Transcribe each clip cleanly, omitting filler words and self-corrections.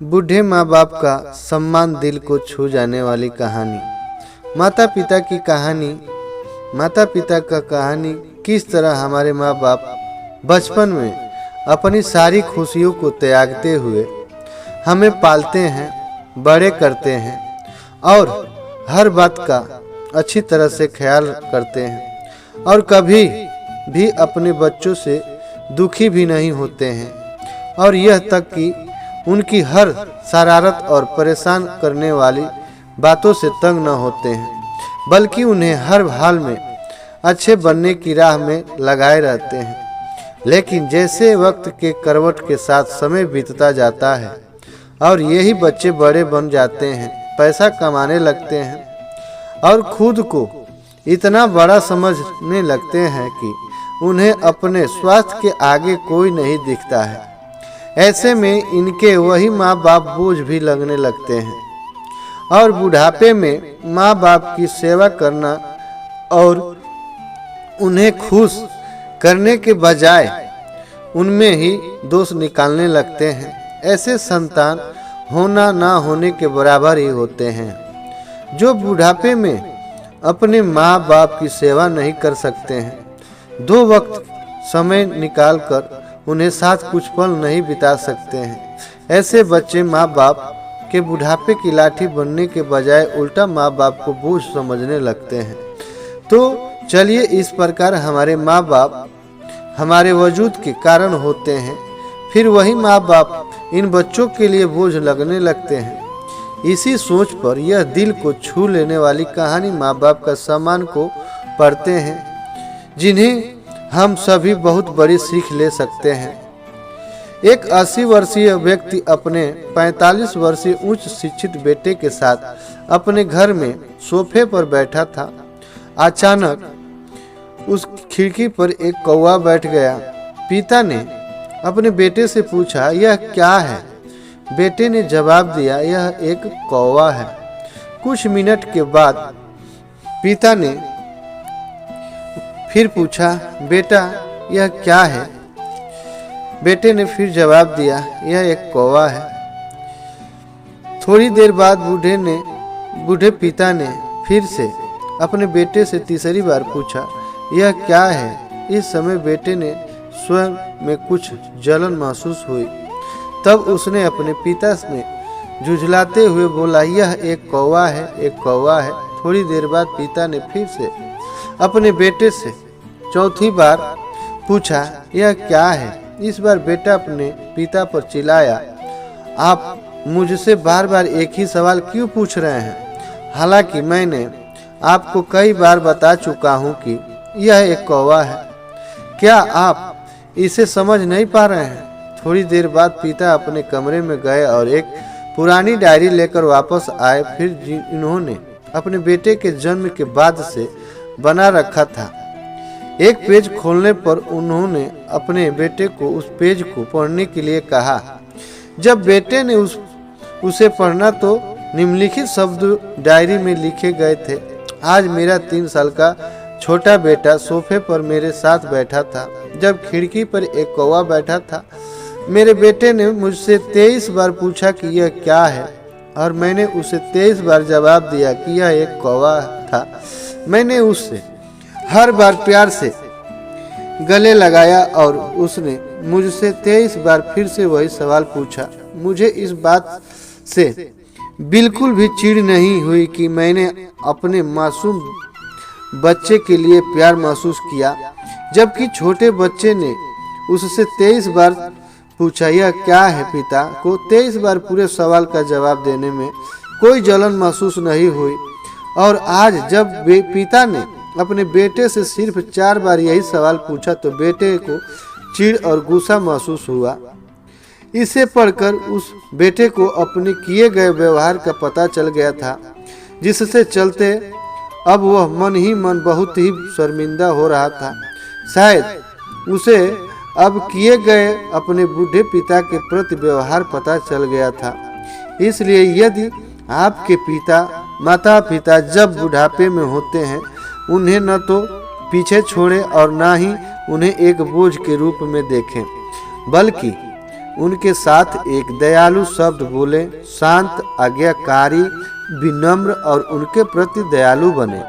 बूढ़े माँ बाप का सम्मान दिल को छू जाने वाली कहानी। माता पिता की कहानी। माता पिता का कहानी किस तरह हमारे माँ बाप बचपन में अपनी सारी खुशियों को त्यागते हुए हमें पालते हैं, बड़े करते हैं और हर बात का अच्छी तरह से ख्याल करते हैं और कभी भी अपने बच्चों से दुखी भी नहीं होते हैं और यह तक कि उनकी हर शरारत और परेशान करने वाली बातों से तंग न होते हैं, बल्कि उन्हें हर हाल में अच्छे बनने की राह में लगाए रहते हैं। लेकिन जैसे वक्त के करवट के साथ समय बीतता जाता है और यही बच्चे बड़े बन जाते हैं, पैसा कमाने लगते हैं और खुद को इतना बड़ा समझने लगते हैं कि उन्हें अपने स्वास्थ्य के आगे कोई नहीं दिखता है। ऐसे में इनके वही माँ बाप बोझ भी लगने लगते हैं और बुढ़ापे में माँ बाप की सेवा करना और उन्हें खुश करने के बजाय उनमें ही दोष निकालने लगते हैं। ऐसे संतान होना ना होने के बराबर ही होते हैं। जो बुढ़ापे में अपने माँ बाप की सेवा नहीं कर सकते हैं, दो वक्त समय निकालकर उन्हें साथ कुछ पल नहीं बिता सकते हैं, ऐसे बच्चे माँ बाप के बुढ़ापे की लाठी बनने के बजाय उल्टा माँ बाप को बोझ समझने लगते हैं। तो चलिए, इस प्रकार हमारे माँ बाप हमारे वजूद के कारण होते हैं, फिर वही माँ बाप इन बच्चों के लिए बोझ लगने लगते हैं। इसी सोच पर यह दिल को छू लेने वाली कहानी माँ बाप का सम्मान को पढ़ते हैं, जिन्हें हम सभी बहुत बड़ी सीख ले सकते हैं। एक 80 वर्षीय व्यक्ति अपने 45 वर्षीय उच्च शिक्षित बेटे के साथ अपने घर में सोफे पर बैठा था। अचानक उस खिड़की पर एक कौवा बैठ गया। पिता ने अपने बेटे से पूछा, यह क्या है? बेटे ने जवाब दिया, यह एक कौवा है। कुछ मिनट के बाद पिता ने फिर पूछा, बेटा यह क्या है? बेटे ने फिर जवाब दिया, यह एक कौवा है। थोड़ी देर बाद बूढ़े पिता ने फिर से अपने बेटे से तीसरी बार पूछा, यह क्या है? इस समय बेटे ने स्वयं में कुछ जलन महसूस हुई। तब उसने अपने पिता में झुझलाते हुए बोला, यह एक कौवा है, एक कौवा है। थोड़ी देर बाद पिता ने फिर से अपने बेटे से चौथी बार पूछा, यह क्या है? इस बार बेटा अपने पिता पर चिल्लाया, आप मुझसे बार बार एक ही सवाल क्यों पूछ रहे हैं? हालांकि मैंने आपको कई बार बता चुका हूं कि यह एक कौवा है। क्या आप इसे समझ नहीं पा रहे हैं? थोड़ी देर बाद पिता अपने कमरे में गए और एक पुरानी डायरी लेकर वापस आए। फिर इन्होंने अपने बेटे के जन्म के बाद से बना रखा था। एक पेज खोलने पर उन्होंने अपने बेटे को उस पेज को पढ़ने के लिए कहा। जब बेटे ने उसे पढ़ना तो निम्नलिखित शब्द डायरी में लिखे गए थे, आज मेरा 3 साल का छोटा बेटा सोफे पर मेरे साथ बैठा था जब खिड़की पर एक कौवा बैठा था। मेरे बेटे ने मुझसे 23 बार पूछा कि यह क्या है और मैंने उसे 23 बार जवाब दिया कि यह एक कौवा था। मैंने उससे हर बार प्यार से गले लगाया और उसने मुझसे 23 बार फिर से वही सवाल पूछा। मुझे इस बात से बिल्कुल भी चिढ़ नहीं हुई कि मैंने अपने मासूम बच्चे के लिए प्यार महसूस किया, जबकि छोटे बच्चे ने उससे 23 बार पूछा, यह क्या है? पिता को 23 बार पूरे सवाल का जवाब देने में कोई जलन महसूस नहीं हुई। और आज जब पिता ने अपने बेटे से सिर्फ 4 बार यही सवाल पूछा तो बेटे को चिढ़ और गुस्सा महसूस हुआ। इसे पढ़कर उस बेटे को अपने किए गए व्यवहार का पता चल गया था, जिससे चलते अब वह मन ही मन बहुत ही शर्मिंदा हो रहा था। शायद उसे अब किए गए अपने बूढ़े पिता के प्रति व्यवहार पता चल गया था। इसलिए यदि आपके माता पिता जब बुढ़ापे में होते हैं, उन्हें न तो पीछे छोड़ें और न ही उन्हें एक बोझ के रूप में देखें, बल्कि उनके साथ एक दयालु शब्द बोले, शांत, आज्ञाकारी, विनम्र और उनके प्रति दयालु बने।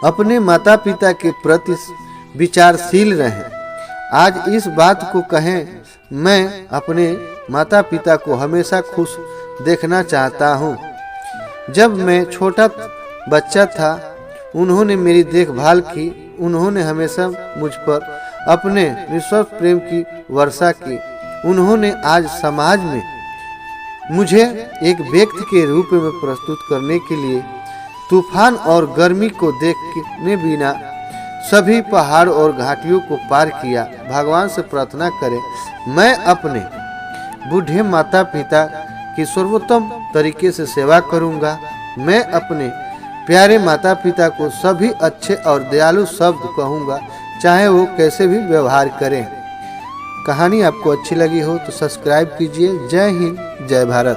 अपने माता पिता के प्रति विचारशील रहें। आज इस बात को कहें, मैं अपने माता पिता को हमेशा खुश देखना चाहता हूँ। जब मैं छोटा बच्चा था उन्होंने मेरी देखभाल की। उन्होंने हमेशा मुझ पर अपने निस्वार्थ प्रेम की वर्षा की। उन्होंने आज समाज में मुझे एक व्यक्ति के रूप में प्रस्तुत करने के लिए तूफान और गर्मी को देखने बिना सभी पहाड़ और घाटियों को पार किया। भगवान से प्रार्थना करें, मैं अपने बूढ़े माता पिता की सर्वोत्तम तरीके से सेवा करूंगा। मैं अपने प्यारे माता पिता को सभी अच्छे और दयालु शब्द कहूँगा, चाहे वो कैसे भी व्यवहार करें। कहानी आपको अच्छी लगी हो तो सब्सक्राइब कीजिए। जय हिंद, जय भारत।